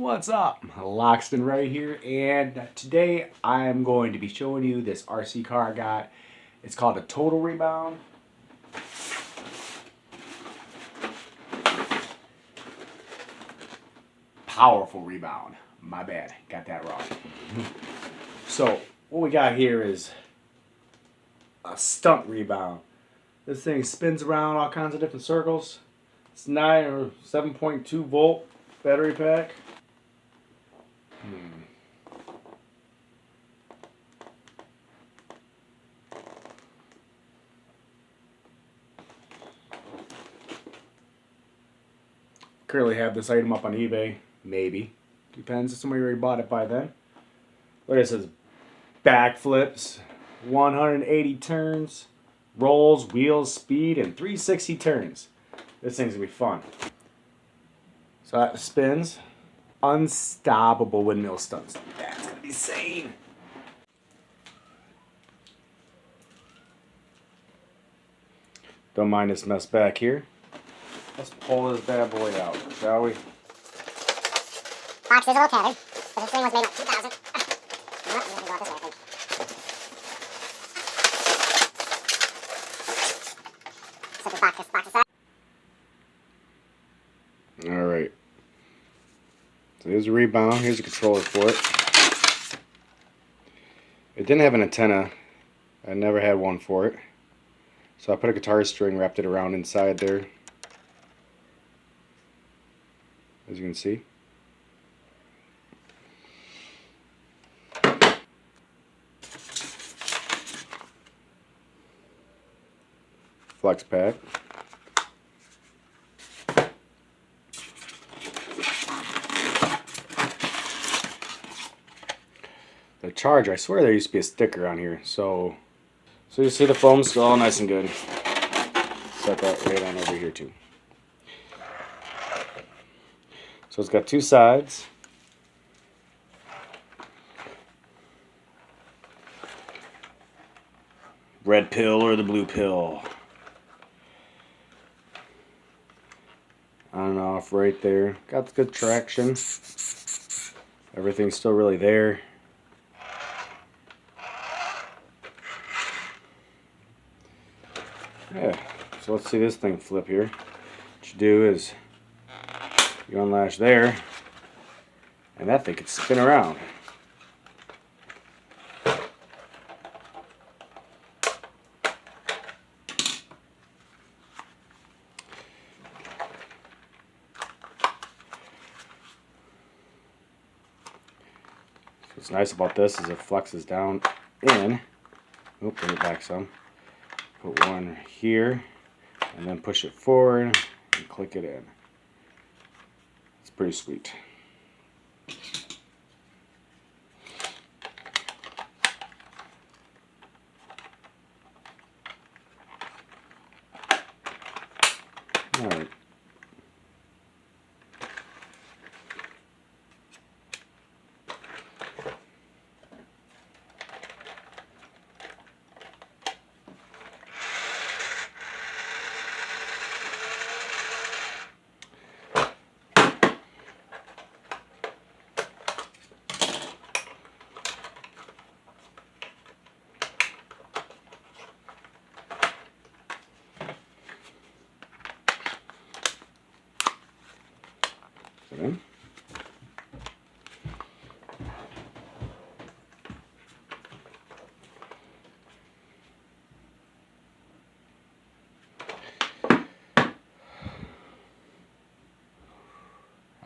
What's up? Lockston right here, and today I am going to be showing you this RC car I got. It's called a Total Rebound. Powerful rebound. My bad, got that wrong. So what we got here is a stunt rebound. This thing spins around all kinds of different circles. It's 9 or 7.2 volt battery pack. Currently have this item up on eBay. Maybe. Depends if somebody already bought it by then. Look, it says backflips, 180 turns, rolls, wheels, speed, and 360 turns. This thing's gonna be fun. So that spins. Unstoppable windmill stunts. That's gonna be insane. Don't mind this mess back here. Let's pull this bad boy out, shall we? Box is a little tattered, but this thing was made in like 2000. You know what? I'm gonna go out this way, I think. So this box aside. Alright. So here's a rebound, here's a controller for it. It didn't have an antenna. I never had one for it. So I put a guitar string, wrapped it around inside there. As you can see. Flex pack. The charger, I swear there used to be a sticker on here. So you see the foam's still all nice and good. Set that right on over here too. So it's got two sides. Red pill or the blue pill. On and off right there. Got good traction. Everything's still really there. Yeah, so let's see this thing flip here. What you do is you unlatch there, and that thing can spin around. What's nice about this is it flexes down in. Oop, bring it back some. Put one here, and then push it forward and click it in. It's pretty sweet. All right. Okay.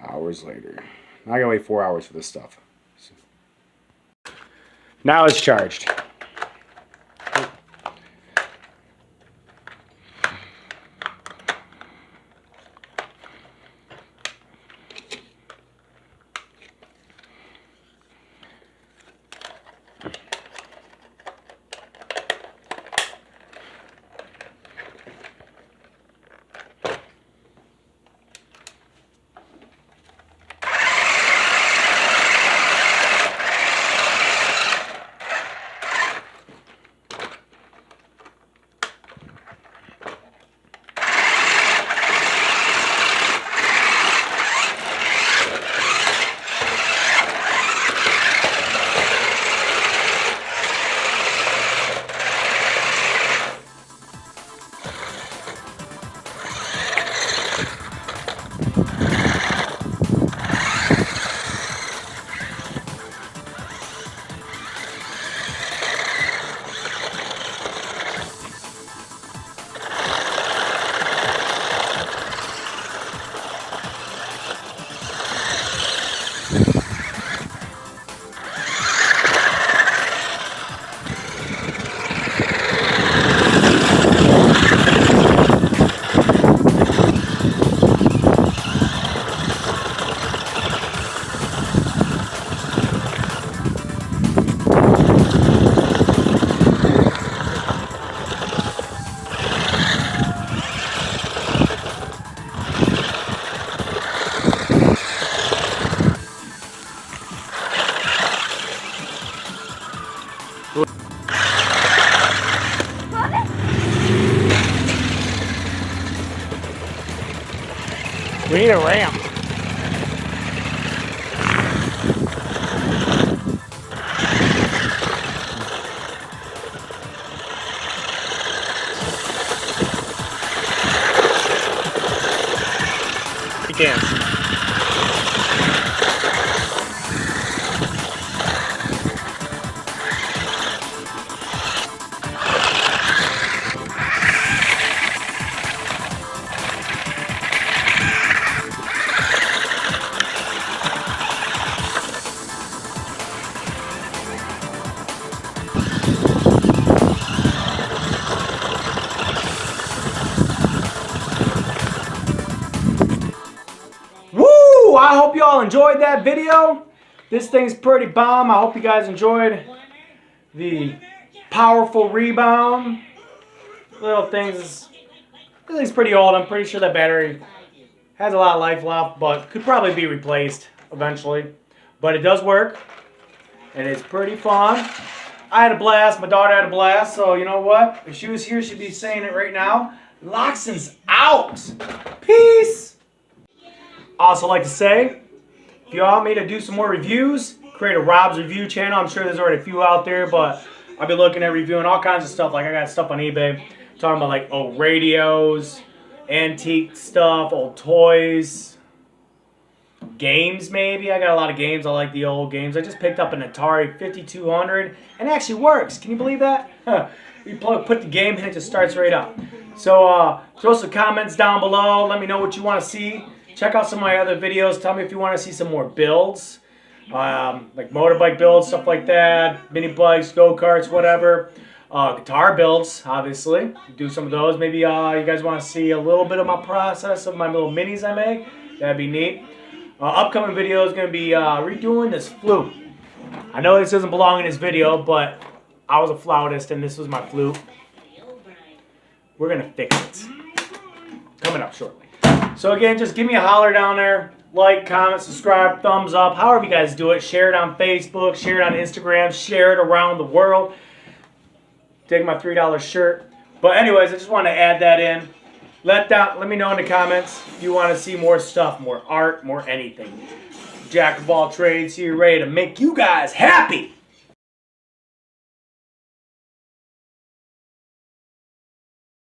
Hours later. Now I gotta wait 4 hours for this stuff. Now it's charged. We need a ramp. You can. Woo! I hope y'all enjoyed that video. This thing's pretty bomb. I hope you guys enjoyed the powerful rebound. Little things. This thing's pretty old. I'm pretty sure that battery has a lot of life left, but could probably be replaced eventually. But it does work, and it's pretty fun. I had a blast. My daughter had a blast. So you know what? If she was here, she'd be saying it right now. Loxton's out. Peace. Also like to say, if you want me to do some more reviews, create a Rob's review channel. I'm sure there's already a few out there, but I'll be looking at reviewing all kinds of stuff. Like I got stuff on eBay talking about like old radios, antique stuff, old toys, games maybe. I got a lot of games. I like the old games. I just picked up an Atari 5200 and it actually works. Can you believe that? You put the game in, it just starts right up. So throw some comments down below. Let me know what you want to see. Check out some of my other videos. Tell me if you want to see some more builds, like motorbike builds, stuff like that, mini bikes, go-karts, whatever. Guitar builds, obviously. Do some of those. Maybe you guys want to see a little bit of my process of my little minis I make. That'd be neat. Upcoming video is going to be redoing this flute. I know this doesn't belong in this video, but I was a flautist and this was my flute. We're going to fix it. Coming up shortly. So again, just give me a holler down there. Like, comment, subscribe, thumbs up. However you guys do it. Share it on Facebook. Share it on Instagram. Share it around the world. Take my $3 shirt. But anyways, I just want to add that in. Let me know in the comments if you want to see more stuff, more art, more anything. Jack of all trades here, ready to make you guys happy.